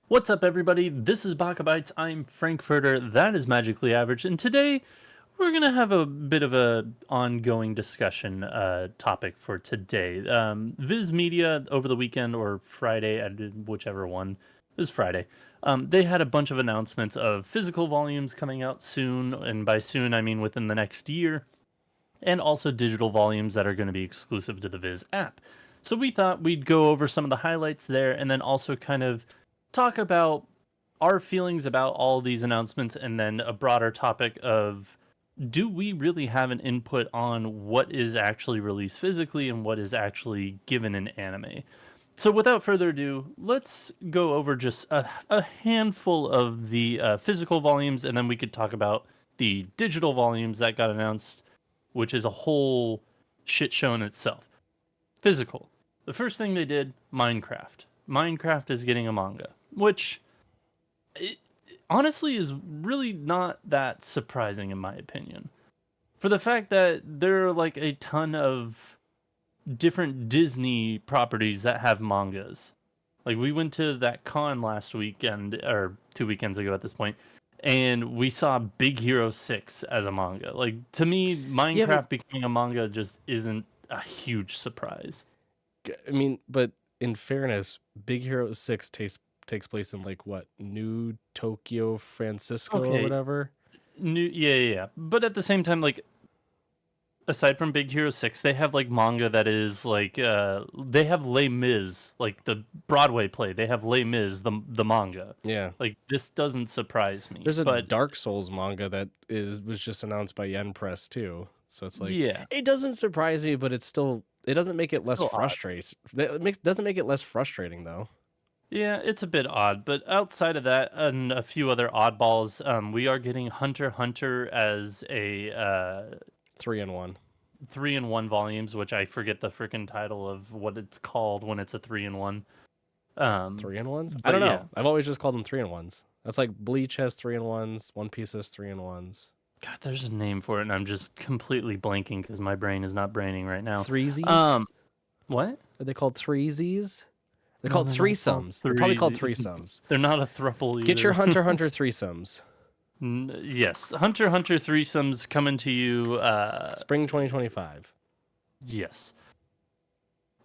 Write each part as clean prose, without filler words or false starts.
What's up, everybody? This is BakaBites. I'm Frankfurter. That is Magically Average, and today we're gonna have a bit of a ongoing discussion topic for today. Viz Media over the weekend or Friday, I did whichever one. It was Friday. They had a bunch of announcements of physical volumes coming out soon, and by soon I mean within the next year, and also digital volumes that are going to be exclusive to the Viz app. So we thought we'd go over some of the highlights there and then also kind of talk about our feelings about all these announcements and then a broader topic of do we really have an input on what is actually released physically and what is actually given in anime. So without further ado, let's go over just a handful of the physical volumes and then we could talk about the digital volumes that got announced, which is a whole shit show in itself. Physical. The first thing they did, Minecraft. Minecraft is getting a manga, which it, honestly is really not that surprising in my opinion. For the fact that there are like a ton of different Disney properties that have mangas. Like we went to that con last weekend or 2 weekends ago at this point, and we saw Big Hero 6 as a manga. Like to me, Yeah, but Minecraft becoming a manga just isn't a huge surprise. but in fairness, Big Hero 6 takes place in like what, New Tokyo, Francisco or Okay, whatever. yeah. But at the same time, like aside from Big Hero 6, they have like manga that is like they have Les Mis, like the Broadway play. They have Les Mis, the manga. Yeah. Like this doesn't surprise me, There's a but Dark Souls manga that was just announced by Yen Press too. So it's like yeah, it doesn't surprise me, but it doesn't make it it's less still odd. frustrating. It doesn't make it less frustrating though. Yeah, it's a bit odd, but outside of that and a few other oddballs, we are getting Hunter x Hunter as a 3-in-1. 3-in-1 volumes, which I forget the freaking title of what it's called when it's a 3-in-1. Um, 3-in-1s? I but don't yeah, know. I've always just called them 3-in-1s. That's like Bleach has 3-in-1s, One Piece has 3-in-1s. God, there's a name for it, and I'm just completely blanking because my brain is not braining right now. Threesies? Um, what? Are they called threesies? They're No, called they're not called threesomes. They're probably called three. threesomes. They're not a thruple Get your either. Hunter x Hunter threesomes. Yes, Hunter x Hunter threesomes coming to you. Spring 2025. Yes.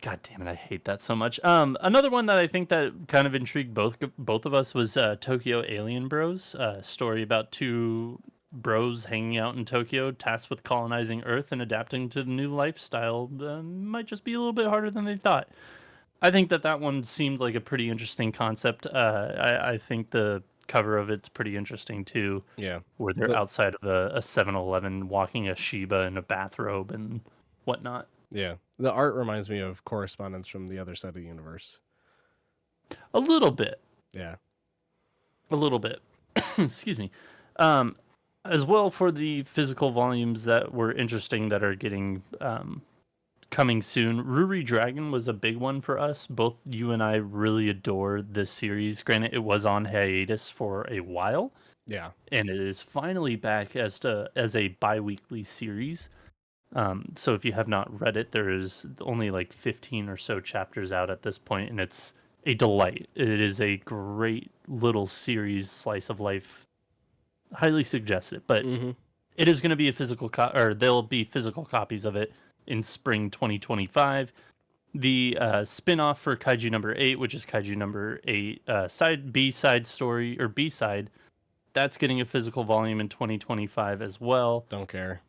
God damn it, I hate that so much. Another one that I think that kind of intrigued both of us was Tokyo Alien Bros. A story about two bros hanging out in Tokyo, tasked with colonizing Earth and adapting to the new lifestyle. Might just be a little bit harder than they thought. I think that one seemed like a pretty interesting concept. I think the cover of it's pretty interesting too, Yeah. where they're The outside of a 7-Eleven walking a Shiba in a bathrobe and whatnot. yeah. The art reminds me of Correspondence from the Other Side of the Universe. A little bit. Yeah. A little bit. Excuse me. Um, as well for the physical volumes that were interesting that are getting coming soon. Ruri Dragon was a big one for us. Both you and I really adore this series. Granted, it was on hiatus for a while, Yeah. and it is finally back as a bi-weekly series. So if you have not read it, there is only like 15 or so chapters out at this point, and it's a delight. It is a great little series, slice of life. Highly suggest it, but Mm-hmm. it is going to be a or there'll be physical copies of it in spring 2025. The spin-off for Kaiju number 8, which is Kaiju number 8, side story or B side, that's getting a physical volume in 2025 as well. Don't care.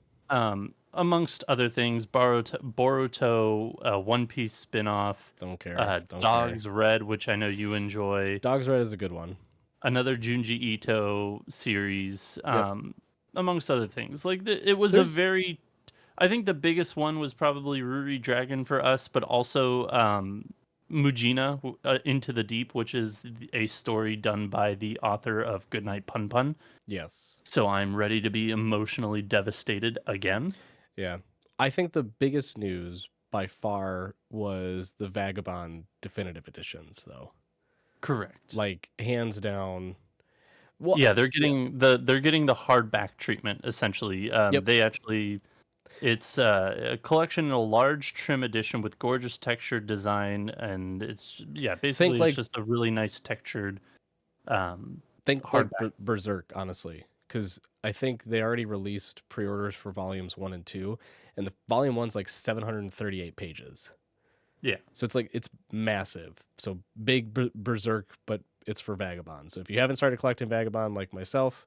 Amongst other things, Boruto, One Piece spin-off, Don't care. Don't care. Dogs Red, which I know you enjoy, Dogs Red is a good one. another Junji Ito series, Yep. amongst other things. Like it was a There's very, I think the biggest one was probably Ruri Dragon for us, but also Mujina, Into the Deep, which is a story done by the author of Goodnight Pun Pun. yes. So I'm ready to be emotionally devastated again. Yeah. I think the biggest news by far was the Vagabond definitive editions though. Correct. Like hands down. Well, Yeah, they're yeah. getting the hardback treatment essentially. Yep. They actually it's a collection in a large trim edition with gorgeous textured design, and it's Think basically it's like just a really nice textured. Think like hardback. Berserk, honestly, because I think they already released pre-orders for volumes 1 and 2, and the volume 1's like 738 pages. Yeah. So it's like it's massive. So big Berserk, but it's for Vagabond. So if you haven't started collecting Vagabond like myself,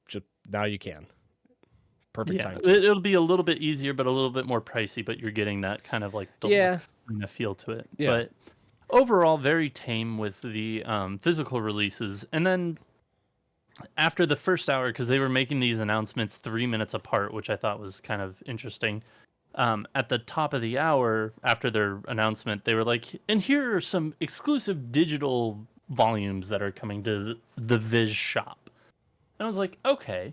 just now you can. Perfect Yeah, time to. it'll be a little bit easier, but a little bit more pricey, but you're getting that kind of like Yeah, deluxe kind of feel to it. yeah. But overall, very tame with the physical releases. And then after the first hour, because they were making these announcements 3 minutes apart, which I thought was kind of interesting. At the top of the hour, after their announcement, they were like, "And here are some exclusive digital volumes that are coming to the Viz shop." And I was like, "Okay,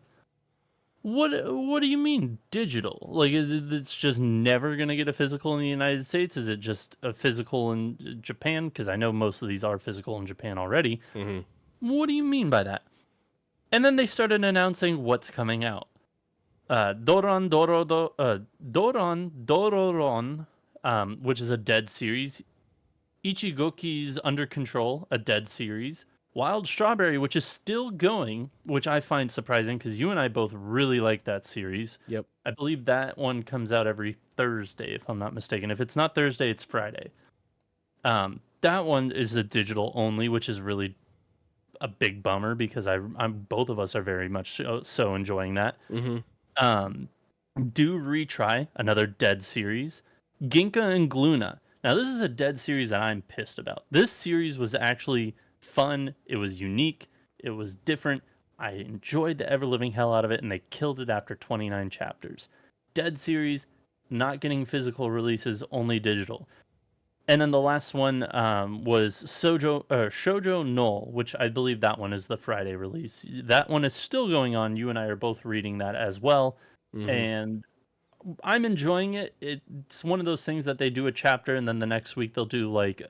what do you mean digital? Like, it's just never gonna get a physical in the United States? Is it just a physical in Japan? Because I know most of these are physical in Japan already. Hmm. What do you mean by that?" And then they started announcing what's coming out. Doron Dororon, which is a dead series. Ichigoki's Under Control, a dead series. Wild Strawberry, which is still going, which I find surprising because you and I both really like that series. Yep. I believe that one comes out every Thursday, if I'm not mistaken. If it's not Thursday, it's Friday. That one is a digital only, which is really a big bummer because I'm both of us are very much so enjoying that. Hmm. Um, Do Retry, another dead series. Ginka and Gluna. Now, this is a dead series that I'm pissed about. This series was actually fun. It was unique. It was different. I enjoyed the ever living hell out of it, and they killed it after 29 chapters. Dead series, not getting physical releases, only digital. And then the last one was Shoujo Null, which I believe that one is the Friday release. That one is still going on. You and I are both reading that as well. Hmm. And I'm enjoying it. It's one of those things that they do a chapter and then the next week they'll do like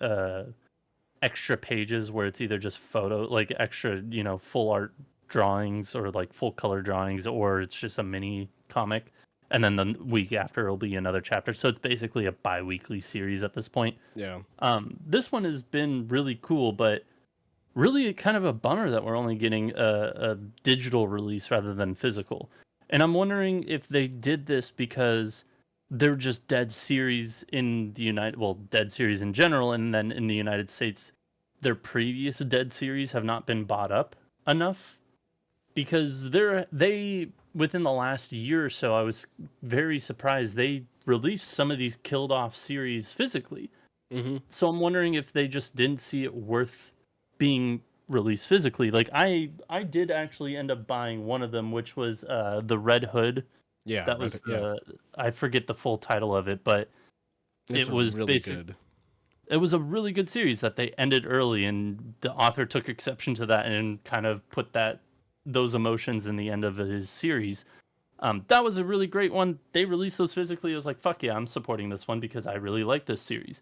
extra pages where it's either just photo like extra, full art drawings or like full color drawings or it's just a mini comic and then the week after it'll be another chapter. So it's basically a bi-weekly series at this point. Yeah. This one has been really cool, but really kind of a bummer that we're only getting a digital release rather than physical. And I'm wondering if they did this because they're just dead series in the dead series in general, and then in the United States, their previous dead series have not been bought up enough because they within the last year or so, I was very surprised they released some of these killed off series physically. Hmm. So I'm wondering if they just didn't see it worth being released physically. Like I did actually end up buying one of them, which was the Red Hood. Yeah. That Right. was Yeah. the I forget the full title of it, but It's it was really good. it was a really good series that they ended early, and the author took exception to that and kind of put those emotions in the end of his series. That was a really great one. They released those physically. I was like, fuck yeah, I'm supporting this one because I really like this series.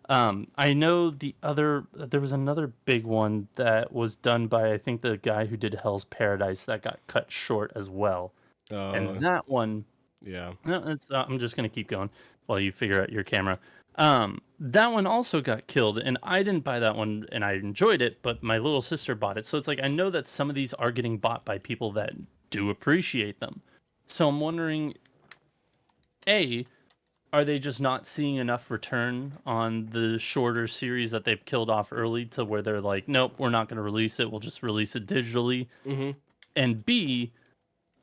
I know there was another big one that was done by I think the guy who did Hell's Paradise that got cut short as well. And Uh. that one, Yeah. no, I'm just gonna keep going while you figure out your camera. That one also got killed, and I didn't buy that one, and I enjoyed it, but my little sister bought it. So it's like I know that some of these are getting bought by people that do appreciate them. So I'm wondering, A, are they just not seeing enough return on the shorter series that they've killed off early to where they're like, nope, we're not going to release it. We'll just release it digitally. Hmm. And B,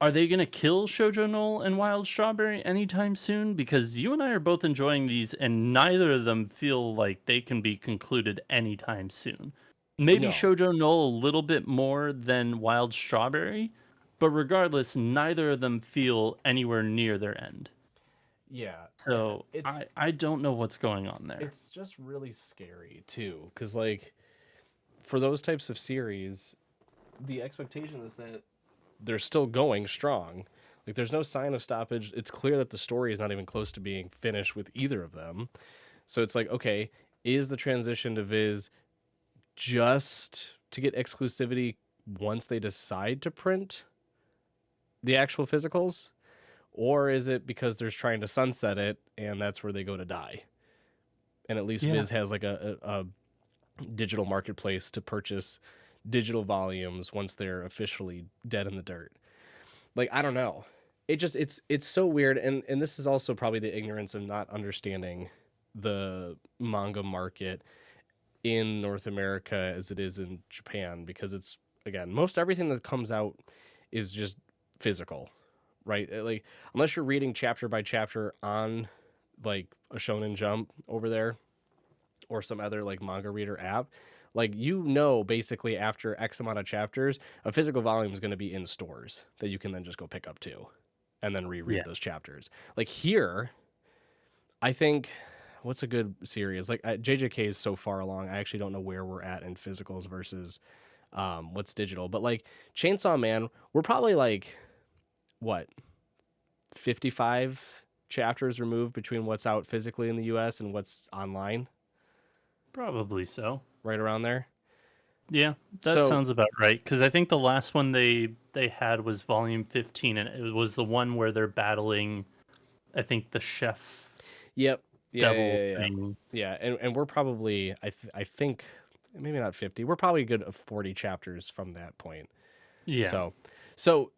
are they going to kill Shoujo Null and Wild Strawberry anytime soon? Because you and I are both enjoying these, and neither of them feel like they can be concluded anytime soon. Maybe No. Shoujo Null a little bit more than Wild Strawberry, but regardless, neither of them feel anywhere near their end. Yeah. And So I don't know what's going on there. it's just really scary too, because like for those types of series, the expectation is that they're still going strong. Like there's no sign of stoppage. It's clear that the story is not even close to being finished with either of them. So it's like, okay, is the transition to Viz just to get exclusivity once they decide to print the actual physicals? Or is it because they're trying to sunset it and that's where they go to die? And at least Yeah. Viz has like a digital marketplace to purchase digital volumes once they're officially dead in the dirt. Like, I don't know. It's so weird, and this is also probably the ignorance of not understanding the manga market in North America as it is in Japan, because it's, again, most everything that comes out is just physical, right? Like, unless you're reading chapter by chapter on like a Shonen Jump over there or some other like manga reader app, like, basically after X amount of chapters, a physical volume is going to be in stores that you can then just go pick up too and then reread Yeah. those chapters. Like, here, I think, what's a good series? Like, JJK is so far along. I actually don't know where we're at in physicals versus what's digital. But like Chainsaw Man, we're probably like, what, 55 chapters removed between what's out physically in the US and what's online, Probably so. right around there. Yeah, that So, sounds about right. Because I think the last one they had was volume 15, and it was the one where they're battling, I think, the chef yep. Yeah, yeah, devil yeah, yeah. thing. Yeah, and we're probably, I think, maybe not 50. We're probably a good 40 chapters from that point. Yeah, So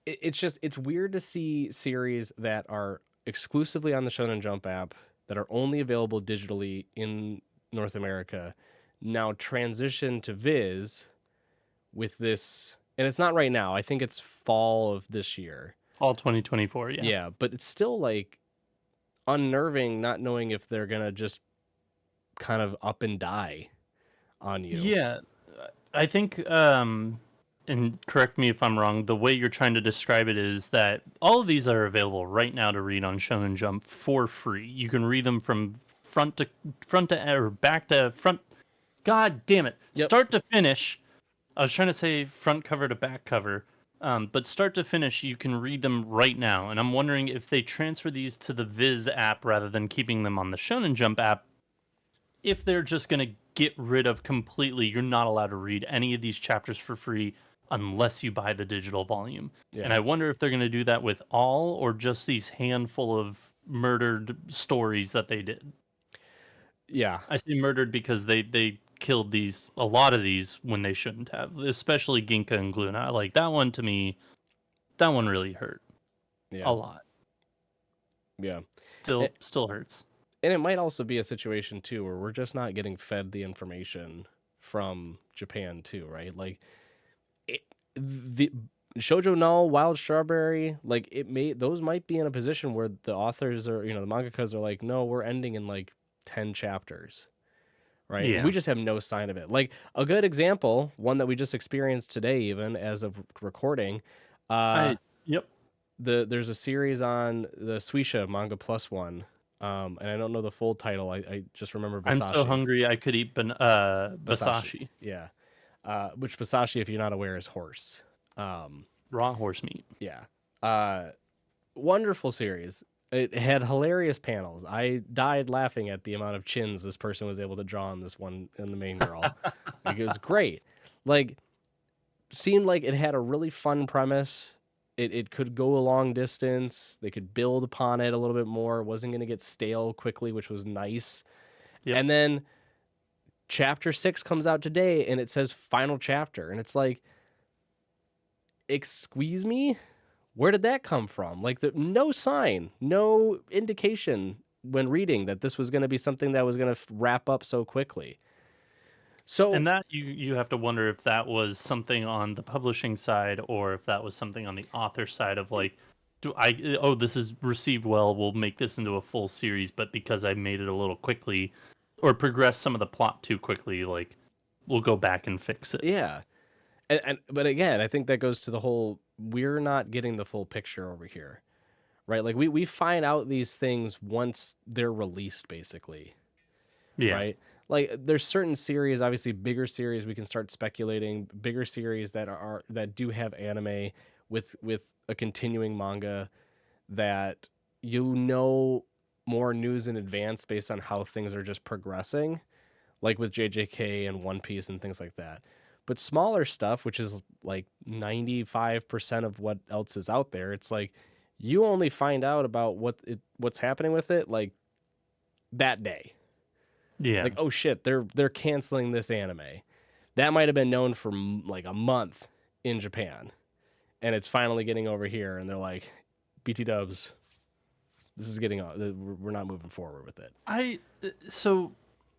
it's just, it's weird to see series that are exclusively on the Shonen Jump app, that are only available digitally in North America, now transition to Viz with this, and it's not right now. I think it's fall of this year. all 2024. Yeah, Yeah, but it's still like unnerving not knowing if they're gonna just kind of up and die on you. yeah. I think, and correct me if I'm wrong. The way you're trying to describe it is that all of these are available right now to read on Shonen Jump for free. You can read them from front to or back to front. God damn it! Yep. Start to finish. I was trying to say front cover to back cover, but start to finish, you can read them right now. And I'm wondering if they transfer these to the Viz app rather than keeping them on the Shonen Jump app, if they're just going to get rid of completely, you're not allowed to read any of these chapters for free unless you buy the digital volume. And Yeah. I wonder if they're going to do that with all or just these handful of murdered stories that they did. Yeah. I say murdered because they killed these a lot of these when they shouldn't have, especially Ginka and Gluna. Like that one to me, that one really hurt a Yeah. lot. Yeah. Still hurts. And it might also be a situation too where we're just not getting fed the information from Japan too, right? Like, the Shoujo Null, Wild Strawberry, like, those might be in a position where the authors or, the mangakas are like, no, we're ending in like 10 chapters, right? And Yeah. we just have no sign of it. Like, a good example, one that we just experienced today, even as of recording, I yep. there's a series on the Suisha Manga Plus one. And I don't know the full title. I just remember I'm so Basashi. hungry I could eat Basashi. Basashi, Yeah. Which Basashi, if you're not aware, is horse. raw horse meat. Yeah. Wonderful series. It had hilarious panels. I died laughing at the amount of chins this person was able to draw on this one, in the main girl. Like, it was great. Like, seemed like it had a really fun premise. It could go a long distance. They could build upon it a little bit more. It wasn't going to get stale quickly, which was nice. Yep. And then chapter 6 comes out today and it says final chapter. And it's like, excuse me? Where did that come from? Like, no sign, no indication when reading that this was going to be something that was going to wrap up so quickly. So, And that you have to wonder if that was something on the publishing side or if that was something on the author side of like, this is received well, we'll make this into a full series, but because I made it a little quickly or progressed some of the plot too quickly, like we'll go back and fix it. yeah. But again, I think that goes to the whole, we're not getting the full picture over here, right? Like, we find out these things once they're released, basically, Yeah. right? Like, there's certain series, obviously bigger series, we can start speculating, bigger series that do have anime with a continuing manga, that more news in advance based on how things are just progressing, like with JJK and One Piece and things like that. But smaller stuff, which is like 95% of what else is out there, it's like you only find out about what's happening with it like that day. Yeah. Like, oh shit, they're canceling this anime. that might have been known for like a month in Japan, and it's finally getting over here, and they're like, BT Dubs, this is getting we're not moving forward with it. So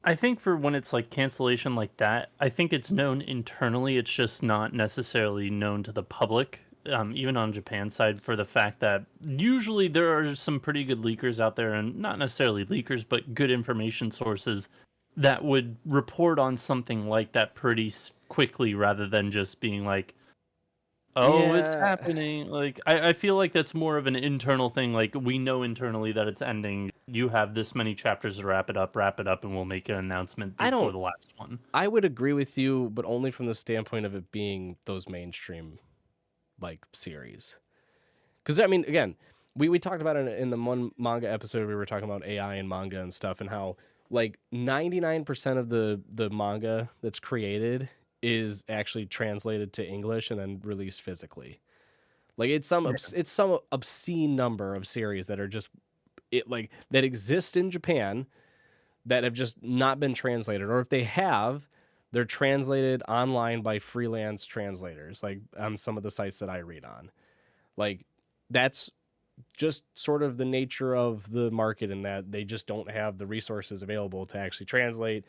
I think for when it's like cancellation like that, I think it's known internally. It's just not necessarily known to the public, even on Japan side, for the fact that usually there are some pretty good leakers out there, and not necessarily leakers, but good information sources that would report on something like that pretty quickly, rather than just being like, oh, it's Yeah, happening. Like, I feel like that's more of an internal thing. Like, we know internally that it's ending. You have this many chapters to wrap it up, and we'll make an announcement I before don't. the last one. I would agree with you, but only from the standpoint of it being those mainstream like series. Because I mean, again, we talked about it in the one manga episode. We were talking about AI and manga and stuff, and how like 99% of the manga that's created is actually translated to English and then released physically. Like it's some obscene number of series that are just like that exist in Japan that have just not been translated, or if they have, they're translated online by freelance translators, like on some of the sites that I read on. Like that's just sort of the nature of the market, in that they just don't have the resources available to actually translate,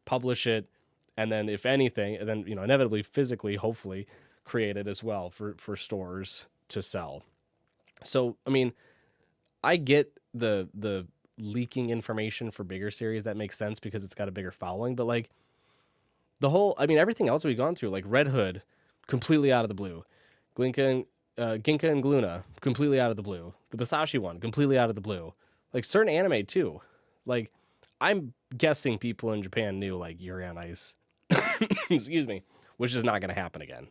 publish it, and then if anything, and then inevitably physically, hopefully, create it as well for stores to sell. So I mean, I get the leaking information for bigger series. That makes sense because it's got a bigger following. But like the whole, I mean, everything else we've gone through, like Red Hood, completely out of the blue. Ginka and Gluna, completely out of the blue. The Basashi one, completely out of the blue. Like certain anime too. Like I'm guessing people in Japan knew like Yuri on Ice, excuse me, which is not going to happen again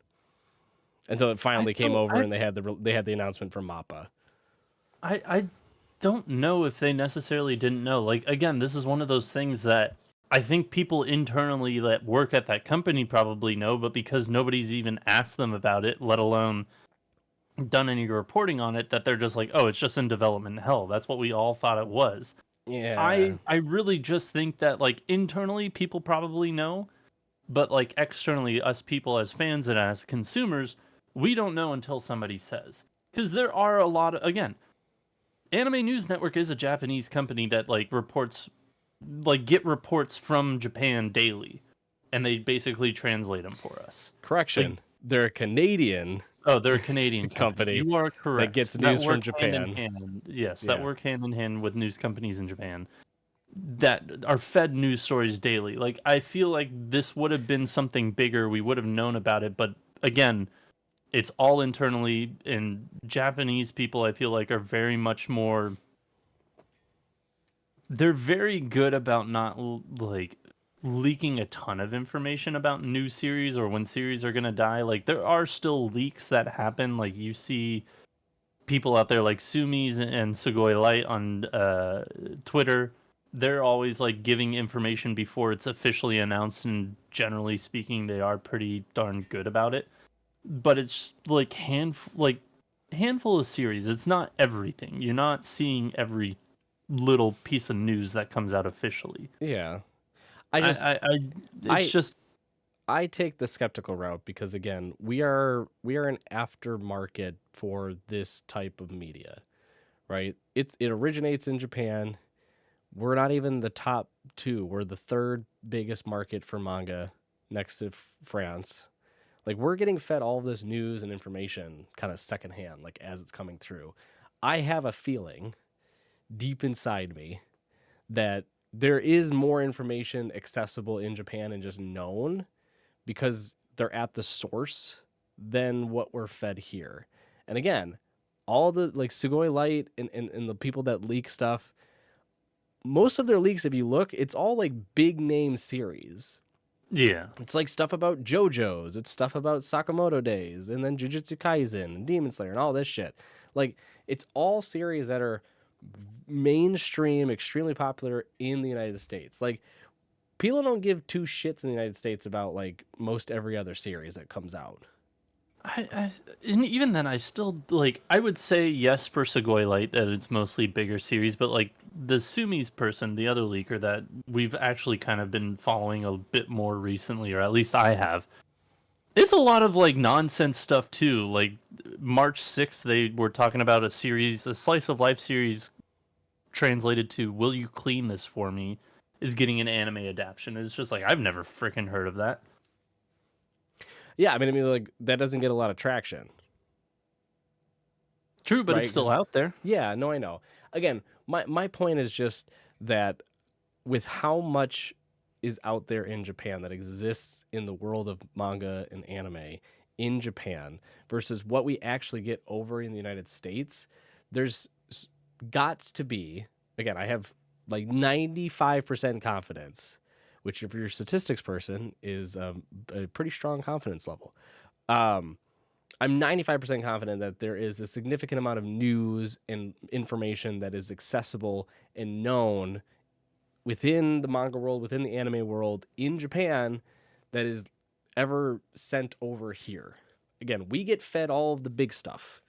until it I finally came still, over and they had the announcement from Mappa. I don't know if they necessarily didn't know. Like, again, this is one of those things that I think people internally that work at that company probably know, but because nobody's even asked them about it, let alone done any reporting on it, that they're just like, oh, it's just in development hell. That's what we all thought it was. Yeah, I really just think that like internally people probably know, but like externally us people as fans and as consumers, we don't know until somebody says. Because there are a lot of, again, Anime News Network is a Japanese company that like reports, like get reports from Japan daily, and they basically translate them for us. Like, correction. They're a Canadian oh, they're a Canadian company. company You are that correct. gets That news from work hand in Japan. hand. Yes, that Yeah. work hand in hand with news companies in Japan that are fed news stories daily. Like, I feel like this would have been something bigger. We would have known about it, but again, it's all internally. And Japanese people, I feel like, are very much more. They're very good about not like leaking a ton of information about new series or when series are gonna die. Like, there are still leaks that happen. Like, you see people out there like Sumis and Sugoi Light on Twitter. They're always like giving information before it's officially announced, and generally speaking, they are pretty darn good about it. But it's like handful of series. It's not everything. You're not seeing every little piece of news that comes out officially. Yeah. I I, just I, I it's I just I take the skeptical route because again, we are an aftermarket for this type of media, right? It originates in Japan. We're not even the top 2. We're the third biggest market for manga next to France. Like we're getting fed all of this news and information kind of secondhand, like as it's coming through. I have a feeling deep inside me that there is more information accessible in Japan and just known because they're at the source than what we're fed here. And again, all the like Sugoi Light and the people that leak stuff, most of their leaks, if you look, it's all like big name series. yeah. It's like stuff about JoJo's, it's stuff about Sakamoto Days, and then Jujutsu Kaisen and Demon Slayer and all this shit. Like it's all series that are mainstream, extremely popular in the United States. Like people don't give two shits in the United States about like most every other series that comes out. I and even then, I still like. I would say yes for Segoy Light that it's mostly bigger series, but like the Sumi's person, the other leaker that we've actually kind of been following a bit more recently, or at least I have. It's a lot of like nonsense stuff too. Like March 6th, they were talking about a series, a slice of life series translated to "Will you clean this for me?" is getting an anime adaptation. It's just like I've never freaking heard of that. Yeah, I mean, like that doesn't get a lot of traction, True, but it's right? still out there. Yeah, no, I know. Again, my point is just that with how much is out there in Japan that exists in the world of manga and anime in Japan versus what we actually get over in the United States, there's got to be, again, I have like 95% confidence, which if you're a statistics person is a pretty strong confidence level. Um, I'm 95% confident that there is a significant amount of news and information that is accessible and known within the manga world, within the anime world in Japan that is ever sent over here. Again, we get fed all of the big stuff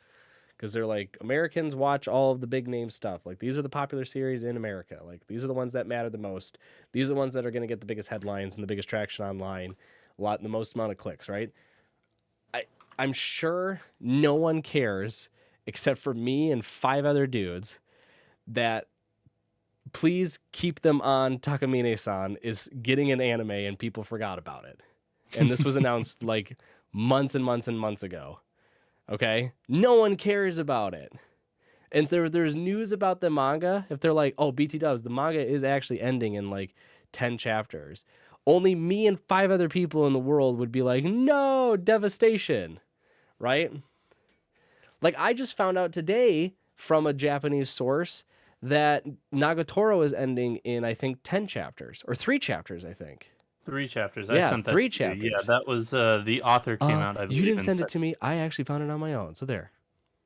because they're like, Americans watch all of the big name stuff. Like, these are the popular series in America. Like, these are the ones that matter the most. These are the ones that are going to get the biggest headlines and the biggest traction online, the most amount of clicks, right? I'm sure no one cares except for me and 5 other dudes that please keep them on Takamine-san is getting an anime and people forgot about it. And this was announced like months and months and months ago. Okay? No one cares about it. And so there's news about the manga. If they're like, oh, BT Dubs, the manga is actually ending in like 10 chapters. Only me and 5 other people in the world would be like, no, devastation. Right? Like, I just found out today from a Japanese source that Nagatoro is ending in, I think, 10 chapters or 3 chapters, I think. 3 chapters. I Yeah, sent that 3 to you. Yeah, chapters. that was the author came out, I You believe, didn't and send said it to me. I actually found it on my own. So there.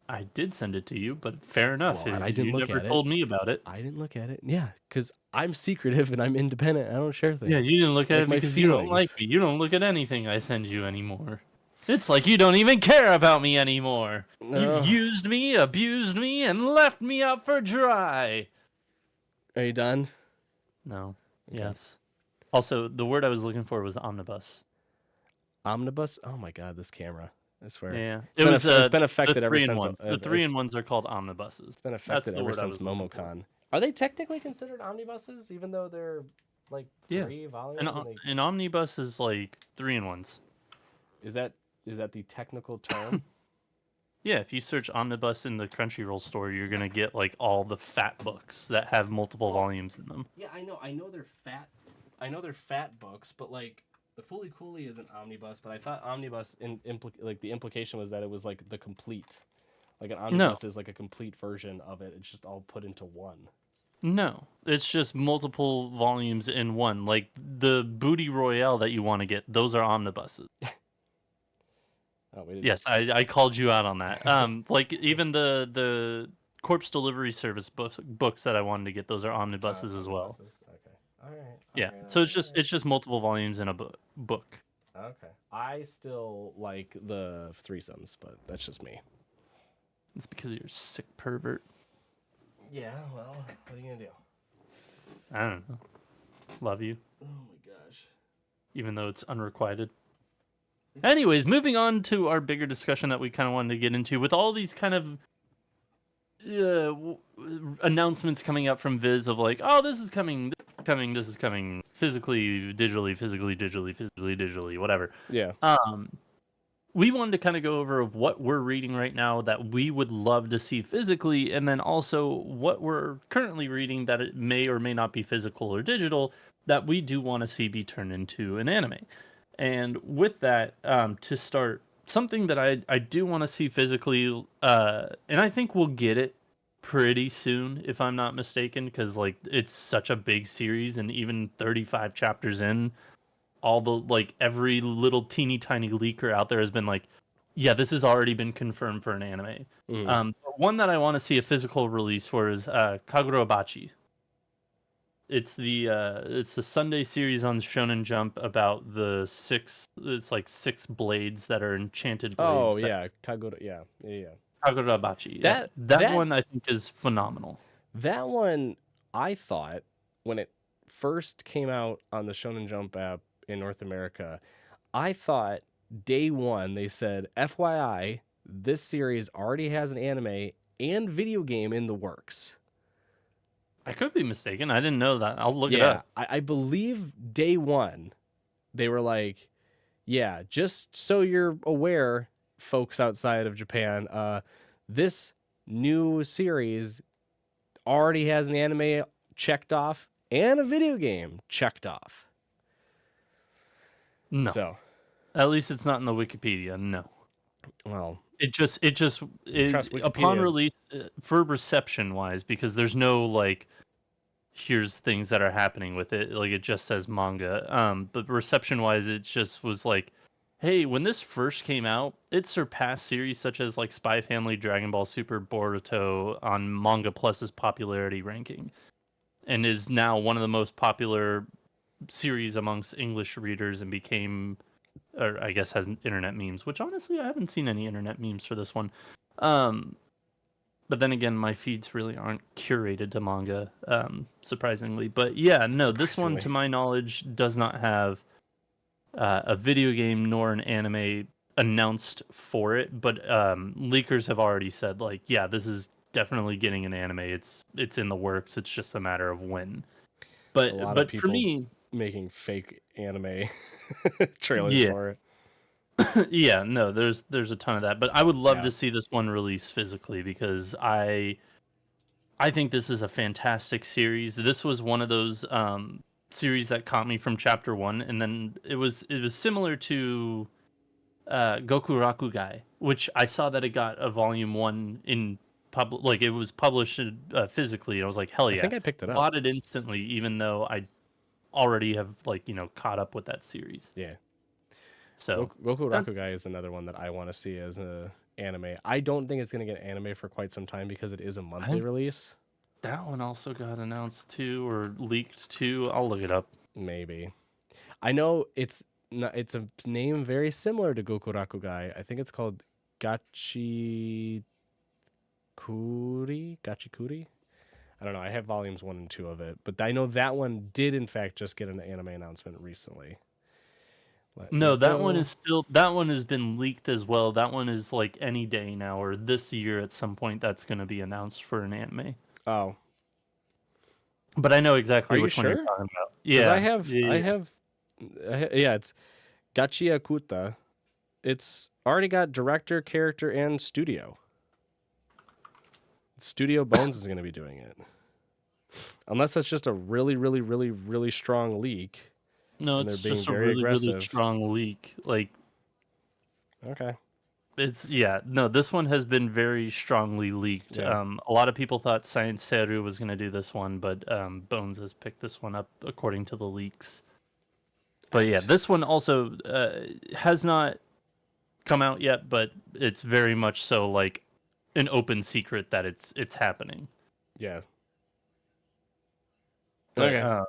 I did send it to you, but fair enough. Well, and I didn't You look never at it. told me about it. I didn't look at it. Yeah, because I'm secretive and I'm independent. I don't share things. Yeah, you didn't look at Like it my because you don't like feelings. me. You don't look at anything I send you anymore. It's like you don't even care about me anymore. You Ugh. used me, abused me, and left me out for dry. Are you done? No. Okay. Yes. Also, the word I was looking for was omnibus. Omnibus? Oh my god, this camera. I swear. Yeah. It's It been was it's been the affected ever 3 in since 1s. The 3 in 1s are called omnibuses. it's been That's affected the ever word I since was looking for. MomoCon. Are they technically considered omnibuses even though they're like Yeah. 3 volumes An, an omnibus is like 3 in 1s. Is that the technical term? Yeah, if you search omnibus in the Crunchyroll store, you're gonna get like all the fat books that have multiple Well, volumes in them. yeah, I know. I know they're fat. I know they're fat books, but like the Fooly Cooly is an omnibus. But I thought omnibus like the implication was that it was like the complete. Like an No, omnibus is like a complete version of it. It's just all put into one. no, it's just multiple volumes in one. Like the Booty Royale that you want to get, those are omnibuses. Oh wait. Yes, I called you out on that. Like even the corpse delivery service books that I wanted to get, those are omnibuses as well. Omnibuses. Okay. All right. Yeah, All right. so All right. All it's just multiple volumes in a book. right. Okay. I still like the threesomes, but that's just me. It's because you're a sick pervert. Yeah. Well, what are you gonna do? I don't know. Love you, Oh my gosh. even though it's unrequited. Anyways, moving on to our bigger discussion that we kind of wanted to get into with all these kind of announcements coming up from Viz of like, oh, this is coming, this is coming, physically, digitally, whatever. Yeah. We wanted to kind of go over of what we're reading right now that we would love to see physically, and then also what we're currently reading that it may or may not be physical or digital that we do want to see be turned into an anime. And with that, to start, something that I do want to see physically, and I think we'll get it pretty soon, if I'm not mistaken, because like it's such a big series, and even 35 chapters in, all the like every little teeny tiny leaker out there has been like, yeah, this has already been confirmed for an anime. Mm. One that I want to see a physical release for is Kagurabachi. It's the Sunday series on Shonen Jump about the six. It's like six blades that are enchanted Oh blades that yeah, Kagoda. Yeah, yeah, yeah. Kagurabachi. Yeah, That that that one I think is phenomenal. that one, I thought when it first came out on the Shonen Jump app in North America, I thought day one they said, FYI, this series already has an anime and video game in the works. I could be mistaken. I didn't know that. I'll look it Yeah, up. I believe day one they were like, yeah, just so you're aware, folks outside of Japan, this new series already has an anime checked off and a video game checked off. No, So, at least it's not in the Wikipedia. No. well, It trust upon Wikipedia is release, for reception wise, because there's no like here's things that are happening with it. Like it just says manga. But reception wise, it just was like, hey, when this first came out, it surpassed series such as like Spy Family, Dragon Ball Super, Boruto on Manga Plus's popularity ranking, and is now one of the most popular series amongst English readers, and became, or I guess has internet memes. Which honestly, I haven't seen any internet memes for this one. Um, but then again, my feeds really aren't curated to manga, surprisingly. But yeah, no, this one, to surprisingly. my knowledge, does not have a video game nor an anime announced for it. But leakers have already said, like, yeah, this is definitely getting an anime. It's in the works. It's just a matter of when. There's a lot of But for people me, making fake anime trailers yeah, for it. yeah, no, there's a ton of that. But I would love Yeah. to see this one released physically because I think this is a fantastic series. This was one of those series that caught me from chapter one, and then it was similar to Goku Rakugai, which I saw that it got a volume one in like it was published physically. And I was like, hell I yeah, think I picked it up. bought it instantly, even though I already have like caught up with that series. Yeah. So Goku that Rakugai is another one that I want to see as a anime. I don't think it's going to get anime for quite some time because it is a I monthly think release. that one also got announced too or leaked too. I'll look it up. Maybe. I know it's not, it's a name very similar to Goku Rakugai. I think it's called Gachi Gachikuri? I don't know. I have volumes 1 and 2 of it, but I know that one did in fact just get an anime announcement recently. Let me No, go. that one has been leaked as well. That one is like any day now or this year at some point that's going to be announced for an anime. Oh, But I know are exactly you which one you're sure? talking about. Cuz Yeah. I Yeah. have yeah, it's Gachiakuta. It's already got director, character and studio. Studio Bones is going to be doing it. Unless that's just a really, really, really, really strong leak No, and they're it's being just a very really really aggressive. strong leak. Like Okay. it's yeah, no, this one has been very strongly leaked. Yeah. A lot of people thought Science Seru was going to do this one, but Bones has picked this one up according to the leaks. But yeah, this one also has not come out yet, but it's very much so like an open secret that it's happening. Yeah. But Okay.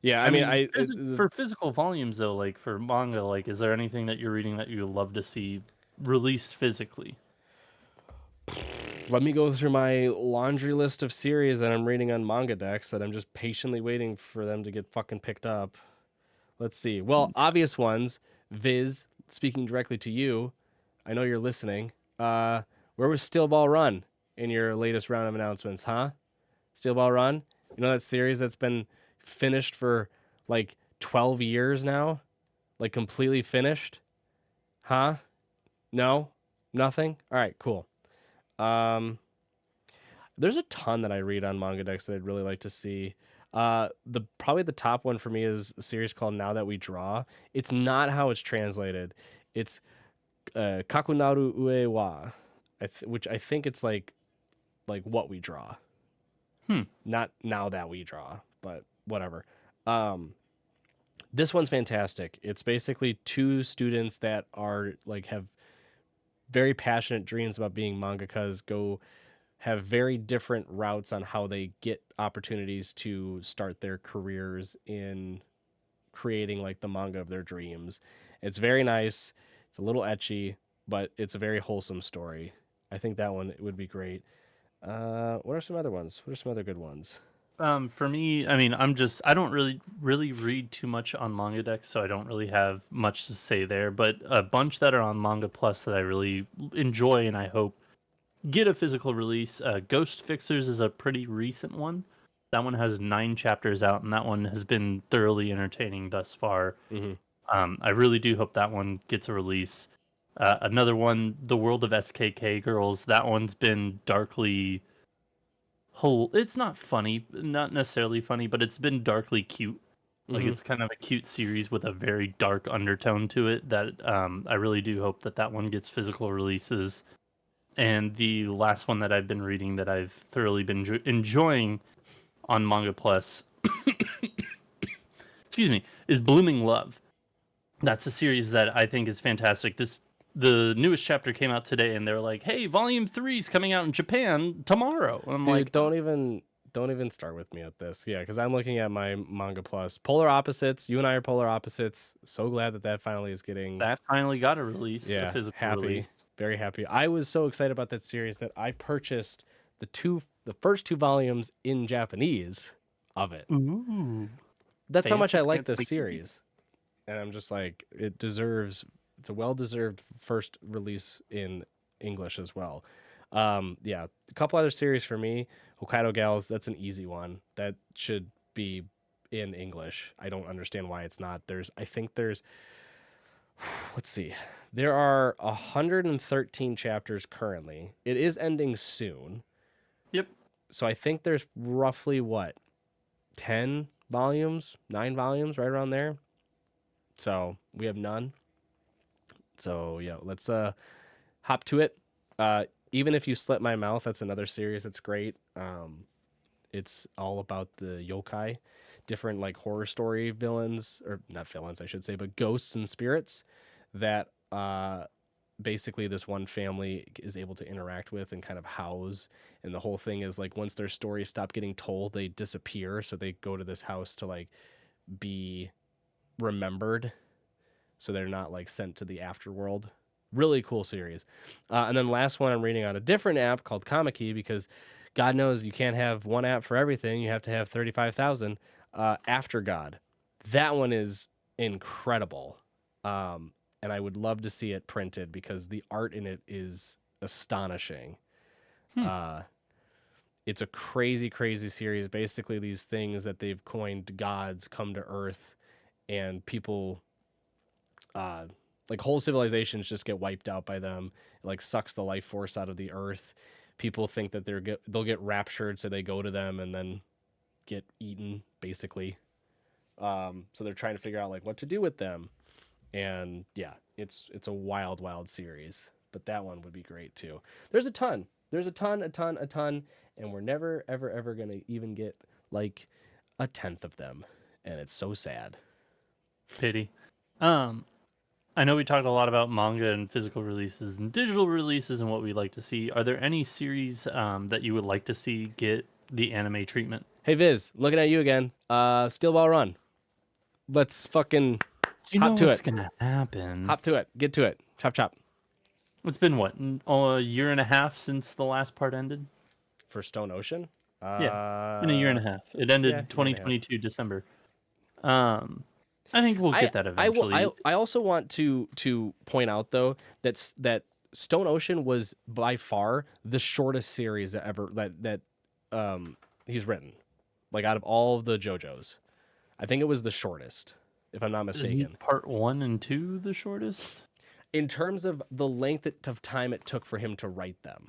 Yeah, I I mean, mean, for physical volumes though, like for manga, like is there anything that you're reading that you would love to see released physically? let me go through my laundry list of series that I'm reading on Manga Decks that I'm just patiently waiting for them to get fucking picked up. Let's see. Well, obvious ones. Viz, speaking directly to you, I know you're listening. Where was Steel Ball Run in your latest round of announcements, huh? Steel Ball Run? You know that series that's been finished for like 12 years now? Like completely finished? Huh? No? Nothing? All right, cool. Um, there's a ton that I read on Manga Decks that I'd really like to see. The probably the top one for me is a series called Now That We Draw. It's not how it's translated. It's Kakunaru Ue wa, which I think it's like what we draw, Hmm. not now that we draw, but whatever. Um, this one's fantastic. It's basically two students that are like have very passionate dreams about being mangakas, go have very different routes on how they get opportunities to start their careers in creating like the manga of their dreams. It's very nice. It's a little etchy, but it's a very wholesome story. I think that one would be great. What are some other ones? What are some other good ones? For me, I mean, I don't really read too much on Manga Deck, so I don't really have much to say there. But a bunch that are on Manga Plus that I really enjoy and I hope get a physical release. Ghost Fixers is a pretty recent one. That one has 9 chapters out, and that one has been thoroughly entertaining thus far. Mm-hmm. I really do hope that one gets a release. Another one, The World of SKK Girls. That one's been darkly whole. It's not funny, not necessarily funny, but it's been darkly cute. Like Mm-hmm. it's kind of a cute series with a very dark undertone to it. That I really do hope that that one gets physical releases. And the last one that I've been reading that I've thoroughly been enjoying on Manga Plus, excuse me, is Blooming Love. That's a series that I think is fantastic. The newest chapter came out today, and they're like, "Hey, Volume 3 is coming out in Japan tomorrow." And I'm Dude, like, don't even start with me at this. Yeah, because I'm looking at my Manga Plus. Polar opposites. You and I are polar opposites. So glad that that finally is getting. that finally got a release, a Yeah, physical happy, release. very happy. I was so excited about that series that I purchased the first 2 volumes in Japanese of it. Ooh, That's how much fancy I like this pants. series, and I'm just like, it deserves. It's a well-deserved first release in English as well. Yeah, a couple other series for me. Hokkaido Gals, that's an easy one. That should be in English. I don't understand why it's not. I think there's, let's see, there are 113 chapters currently. It is ending soon. Yep. So I think there's roughly what, 10 volumes, 9 volumes, right around there. So we have none. So yeah, let's hop to it. Even if you slit my mouth, that's another series that's great. It's all about the yokai, different like horror story villains, or not villains, I should say, but ghosts and spirits that basically this one family is able to interact with and kind of house. And the whole thing is like once their stories stop getting told, they disappear. So they go to this house to like be remembered, so they're not like sent to the afterworld. Really cool series. And then last one I'm reading on a different app called Kamiki because God knows you can't have one app for everything. You have to have 35,000. After God. That one is incredible. And I would love to see it printed because the art in it is astonishing. Hmm. Uh, it's a crazy, crazy series. Basically, these things that they've coined gods come to Earth, and people uh like whole civilizations just get wiped out by them. It like sucks the life force out of the earth. People think that they'll get raptured, so they go to them and then get eaten basically. So they're trying to figure out like what to do with them. And yeah, it's a wild series, but that one would be great too. There's a ton, and we're never ever gonna even get like a tenth of them, and it's so sad. Pity. Um, I know we talked a lot about manga and physical releases and digital releases and what we like to see. Are there any series that you would like to see get the anime treatment? Hey Viz, looking at you again. Steel Ball Run. Let's fucking You know hop to what's it. gonna happen. Hop to it. Get to it. Chop chop. It's been what, a year and a half since the last part ended? For Stone Ocean. Yeah, been a year and a half. It Yeah, ended year and a half. 2022 December. I think we'll get that I will eventually. I also want to point out though that Stone Ocean was by far the shortest series that ever that he's written. Like out of all of the JoJo's. I think it was the shortest, if I'm not mistaken. Isn't part 1 and 2 the shortest? In terms of the length of time it took for him to write them.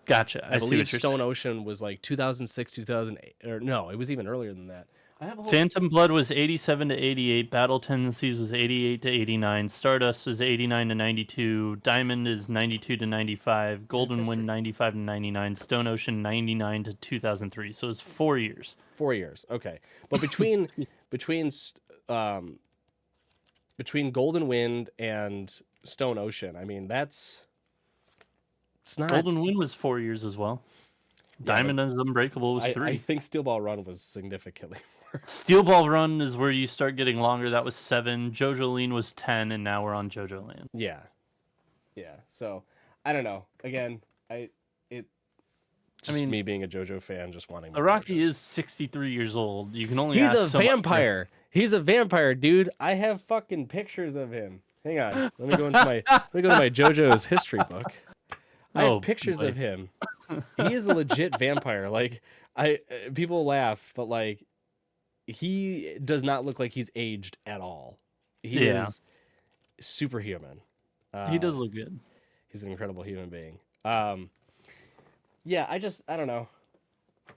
Gotcha. I I see believe what you're Stone saying. Ocean was like 2006, 2008, or no, it was even earlier than that. I have a whole Phantom Blood was 87 to 88. Battle Tendencies was 88 to 89. Stardust was 89 to 92. Diamond is 92 to 95. Golden history. Wind 95 to 99. Stone Ocean 99 to 2003. So it's 4 years. 4 years, okay. But between um between Golden Wind and Stone Ocean, I mean it's not. Golden Wind was 4 years as well. Yeah, but Diamond is Unbreakable was I 3. think Steel Ball Run was significantly more. Steel Ball Run is where you start getting longer. That was 7. JoJo Lean was 10, and now we're on JoJo Land. Yeah, yeah. So I don't know. Again, it I just mean, me being a JoJo fan, just wanting more Araki JoJos. is 63 years old. You can only He's ask a so much. vampire. He's a vampire, dude. I have fucking pictures of him. Hang on. Let me go into my JoJo's history book. I have Oh, pictures boy. of him. He is a legit vampire. Like people laugh, but like he does not look like he's aged at all. He Yeah. is superhuman. He does look good. He's an incredible human being. Yeah, I don't know.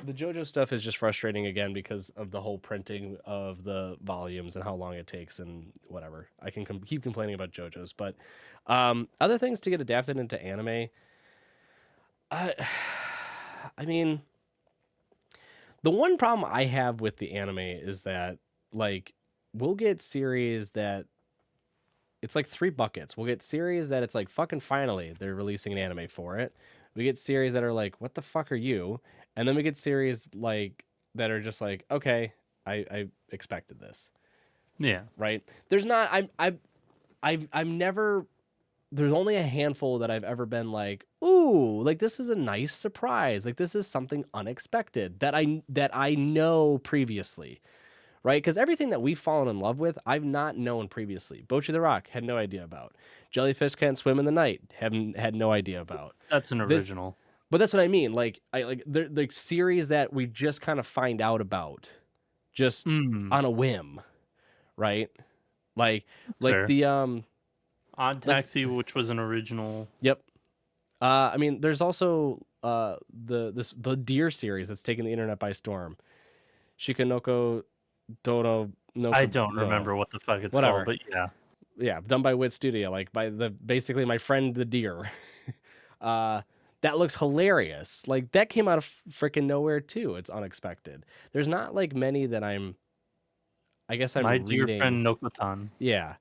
The JoJo stuff is just frustrating again because of the whole printing of the volumes and how long it takes and whatever. I can keep complaining about JoJo's, but other things to get adapted into anime. I mean, the one problem I have with the anime is that like we'll get series that it's like 3 buckets. We'll get series that it's like fucking finally they're releasing an anime for it. We get series that are like, what the fuck are you? And then we get series like that are just like, okay, I expected this. Yeah. Right? There's not I'm never there's only a handful that I've ever been like, ooh, like this is a nice surprise. Like this is something unexpected that I know previously. Right? Because everything that we've fallen in love with, I've not known previously. Bocchi the Rock, had no idea about. Jellyfish Can't Swim in the Night, had no idea about. That's an This, original. but that's what I mean. Like the series that we just kind of find out about, just on a whim, right? Like Fair. the Odd Taxi, which was an original. Yep. I mean, there's also the Deer series that's taken the internet by storm. Shikanoko Dono no. I don't remember what the fuck it's Whatever. called, but yeah. Yeah, done by Wit Studio, like by basically my friend the Deer. That looks hilarious. Like that came out of freaking nowhere too. It's unexpected. There's not like many that I'm My reading. dear friend Nokotan. Yeah.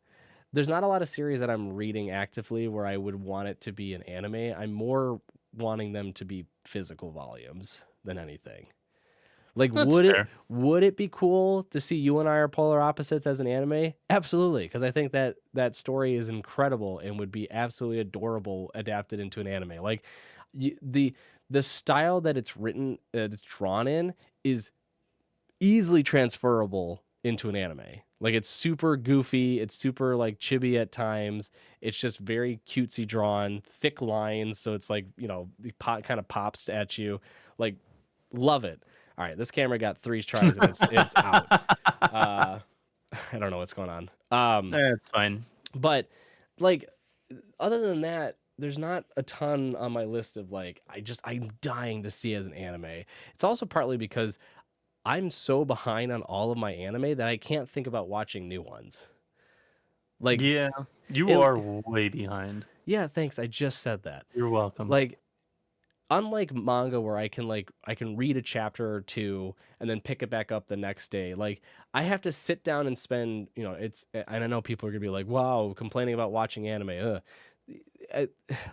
There's not a lot of series that I'm reading actively where I would want it to be an anime. I'm more wanting them to be physical volumes than anything. Like, That's fair. would it be cool to see you and I are polar opposites as an anime? Absolutely, because I think that story is incredible and would be absolutely adorable adapted into an anime. Like, the style that it's written, it's drawn in, is easily transferable into an anime. Like, it's super goofy, it's super like chibi at times. It's just very cutesy drawn, thick lines, so it's like the pot kind of pops at you. Like, love it. All right, this camera got 3 tries and it's out. I don't know what's going on. That's fine. But like, other than that, there's not a ton on my list of like I'm dying to see as an anime. It's also partly because I'm so behind on all of my anime that I can't think about watching new ones. Like, Yeah, you are way behind. Yeah, thanks. I just said that. You're welcome. Like, unlike manga where I can read a chapter or 2 and then pick it back up the next day. Like, I have to sit down and spend, and I know people are gonna be like, wow, complaining about watching anime.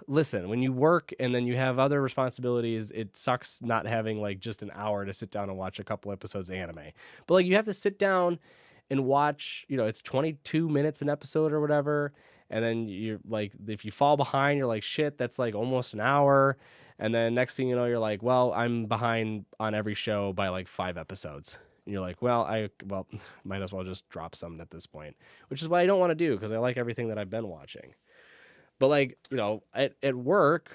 Listen, when you work and then you have other responsibilities, it sucks not having like just an hour to sit down and watch a couple episodes of anime. But like, you have to sit down and watch, it's 22 minutes an episode or whatever. And then you're like, if you fall behind, you're like, shit, that's like almost an hour. And then next thing you know, you're like, well, I'm behind on every show by like 5 episodes. And you're like, well, might as well just drop some at this point, which is what I don't want to do because I like everything that I've been watching. But like, at work,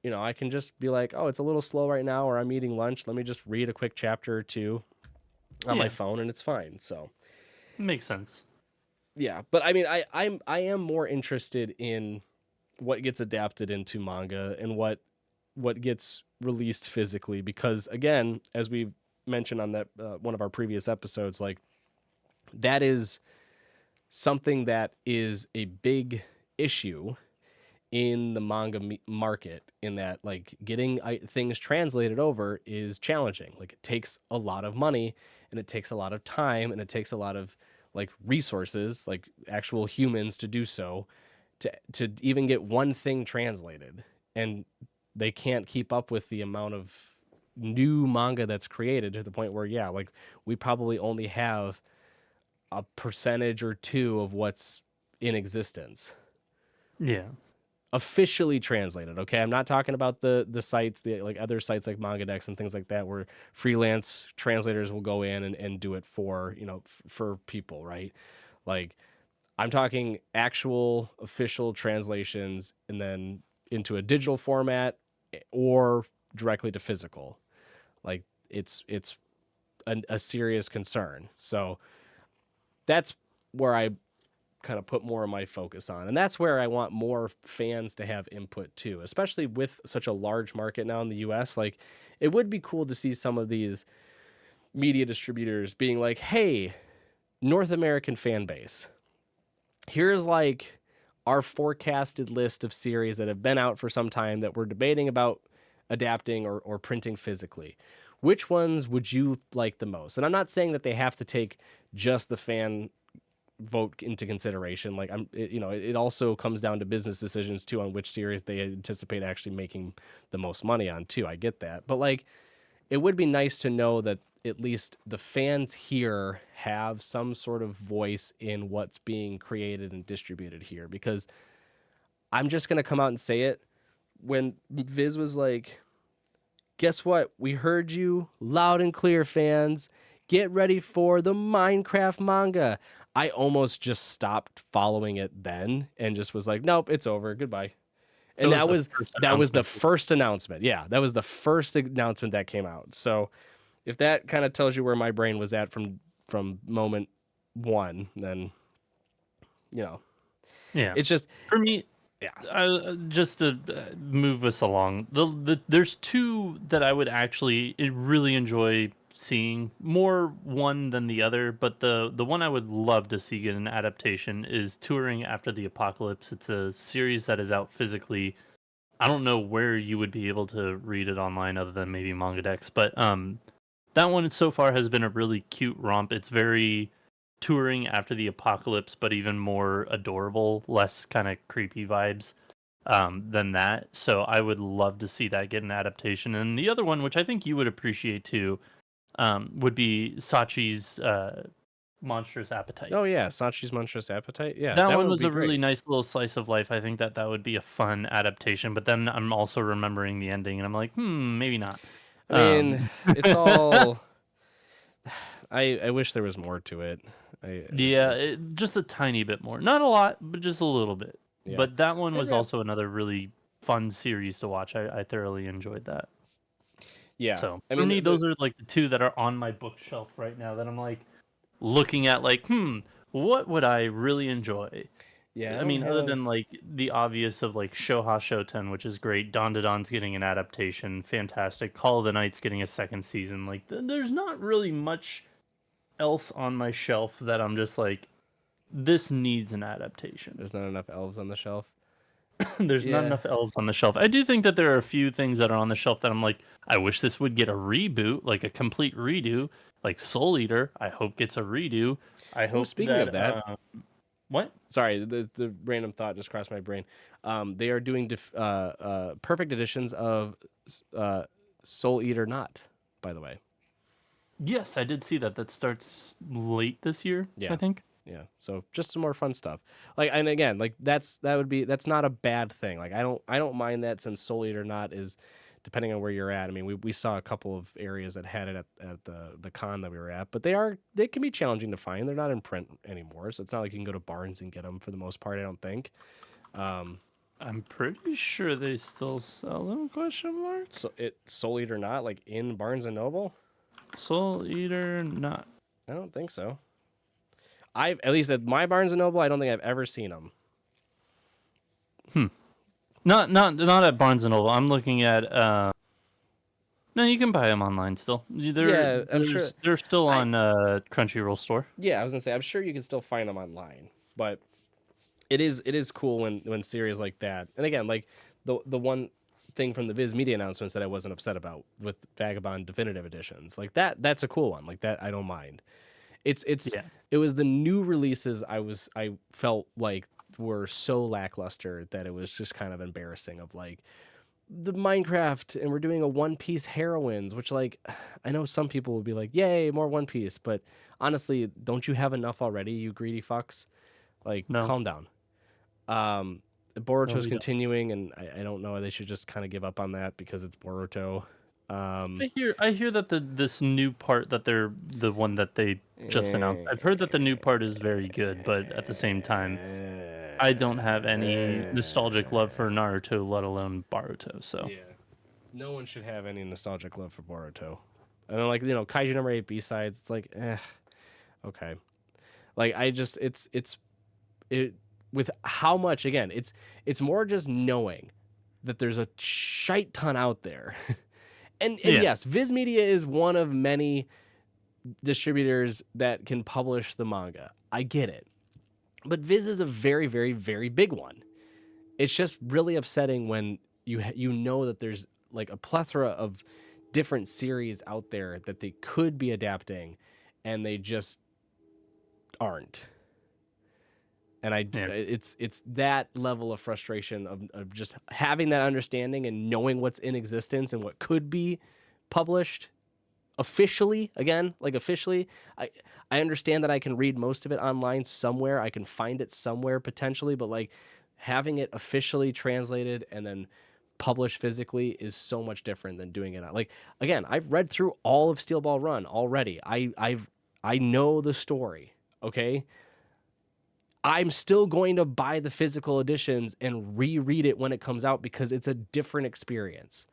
I can just be like, oh, it's a little slow right now, or I'm eating lunch. Let me just read a quick chapter or 2 on my phone and it's fine. So Makes sense. Yeah. But I mean, I am more interested in what gets adapted into manga and what gets released physically, because again, as we mentioned on that one of our previous episodes, like that is something that is a big issue in the manga market, in that like getting things translated over is challenging. Like, it takes a lot of money and it takes a lot of time and it takes a lot of like resources, like actual humans to do so, to even get one thing translated. And they can't keep up with the amount of new manga that's created to the point where, yeah, like we probably only have a percentage or two of what's in existence Yeah. officially translated. Okay, I'm not talking about the sites, the like other sites like MangaDex and things like that, where freelance translators will go in and do it for for people, right? Like I'm talking actual official translations and then into a digital format or directly to physical. Like it's a serious concern. So that's where I kind of put more of my focus on. And that's where I want more fans to have input too, especially with such a large market now in the US. Like it would be cool to see some of these media distributors being like, "Hey, North American fan base, here's like our forecasted list of series that have been out for some time that we're debating about adapting or printing physically. Which ones would you like the most?" And I'm not saying that they have to take just the fan vote into consideration. Like it also comes down to business decisions too on which series they anticipate actually making the most money on too. I get that. But like it would be nice to know that at least the fans here have some sort of voice in what's being created and distributed here, because I'm just going to come out and say it. When Viz was like, "Guess what? We heard you loud and clear, fans. Get ready for the Minecraft manga." I almost just stopped following it then and just was like, "Nope, it's over. Goodbye." And That was the first that was the announcement. first announcement. Yeah, that was the first announcement that came out. So if that kind of tells you where my brain was at from moment one, then you know, Yeah. it's just For me, yeah. just to move us along, there's two that I would actually really enjoy seeing, more one than the other, but the one I would love to see get an adaptation is Touring After the Apocalypse. It's a series that is out physically. I don't know where you would be able to read it online other than maybe MangaDex, but that one so far has been a really cute romp. It's very Touring After the Apocalypse, but even more adorable, less kind of creepy vibes than that. So I would love to see that get an adaptation. And the other one, which I think you would appreciate too, would be Sachi's Monstrous Appetite. Oh yeah, Sachi's Monstrous Appetite. Yeah, That that one would was be a really great. nice little slice of life. I think that would be a fun adaptation. But then I'm also remembering the ending, and I'm like, maybe not. I mean, it's all. I wish there was more to it. Yeah, just a tiny bit more. Not a lot, but just a little bit. Yeah. But that one And was also another really fun series to watch. I thoroughly enjoyed that. yeah. So I for mean, me, those are like the two that are on my bookshelf right now that I'm like looking at, like, what would I really enjoy? yeah, I I don't mean, other have. than like the obvious of like Shoha Shoten, which is great. Don Don's getting an adaptation, fantastic. Call of the Night's getting a second season. Like, there's not really much else on my shelf that I'm just like, this needs an adaptation. There's not enough elves on the shelf. There's not Yeah. enough elves on the shelf. I do think that there are a few things that are on the shelf that I'm like, I wish this would get a reboot, like a complete redo, like Soul Eater. I hope gets a redo. I Oh, hope speaking of that that, what? sorry, the random thought just crossed my brain. They are doing perfect editions of uh, Soul Eater Not, by the way. Yes, I did see that. That starts late this year, I Yeah. think. Yeah. So just some more fun stuff. Like, and again, like that's not a bad thing. Like I don't mind that, since Soul Eater Not is, depending on where you're at. I mean, we saw a couple of areas that had it at the con that we were at, but they can be challenging to find. They're not in print anymore, so it's not like you can go to Barnes and get them for the most part, I don't think. I'm pretty sure they still sell them? Question mark. So Soul Eater Not, like in Barnes and Noble? Soul Eater, not. I don't think so. I've, at least at my Barnes and Noble, I don't think I've ever seen them. Not at Barnes and Noble. I'm looking at. No, you can buy them online still. Yeah, I'm sure. They're still I on Crunchyroll store. Yeah, I was gonna say I'm sure you can still find them online, but it is cool when series like that. And again, like the one thing from the Viz Media announcements that I wasn't upset about with Vagabond Definitive Editions, like that's a cool one. Like that I don't mind. It's Yeah. it was the new releases I felt like were so lackluster that it was just kind of embarrassing. Of like, the Minecraft and we're doing a One Piece heroines, which like I know some people will be like, "Yay, more One Piece," but honestly, don't you have enough already, you greedy fucks? Like, No, calm down. no, Boruto's we don't. continuing, and I don't know. They should just kind of give up on that because it's Boruto. Um, I hear that this new part that they're the one that they just announced. I've heard that the new part is very good, but at the same time, I don't have any nostalgic love for Naruto, let alone Boruto. So yeah, no one should have any nostalgic love for Boruto. And then, like, Kaiju number 8 B sides. It's like, okay. Like, I just it with how much, again, it's more just knowing that there's a shite ton out there. And yeah, yes, Viz Media is one of many distributors that can publish the manga. I get it. But Viz is a very, very, very big one. It's just really upsetting when you know that there's like a plethora of different series out there that they could be adapting and they just aren't. And yeah. it's that level of frustration of just having that understanding and knowing what's in existence and what could be published officially. Again, like, officially, I understand that I can read most of it online somewhere, I can find it somewhere potentially, but like, having it officially translated and then published physically is so much different than doing it like, again, I've read through all of Steel Ball Run already. I know the story, okay? I'm still going to buy the physical editions and reread it when it comes out because it's a different experience.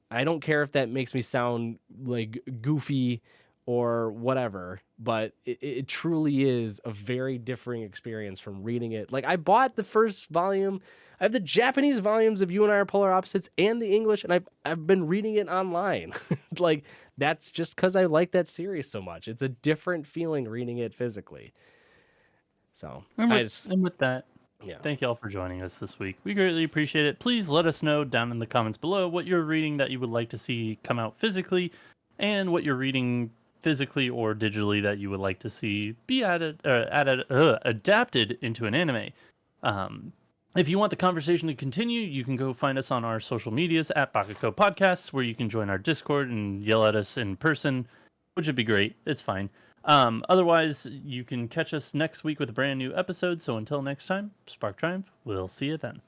I don't care if that makes me sound like goofy or whatever, but it truly is a very differing experience from reading it. Like, I bought the first volume. I have the Japanese volumes of You and I Are Polar Opposites and the English, and I've been reading it online. Like, that's just because I like that series so much. It's a different feeling reading it physically. So And I with just, and with that, yeah. thank you all for joining us this week. We greatly appreciate it. Please let us know down in the comments below what you're reading that you would like to see come out physically, and what you're reading physically or digitally that you would like to see be adapted into an anime. Um, if you want the conversation to continue, you can go find us on our social medias at Baka&Co Podcasts, where you can join our Discord and yell at us in person, which would be great. It's fine. Otherwise, you can catch us next week with a brand new episode. So until next time, Spark Triumph. We'll see you then.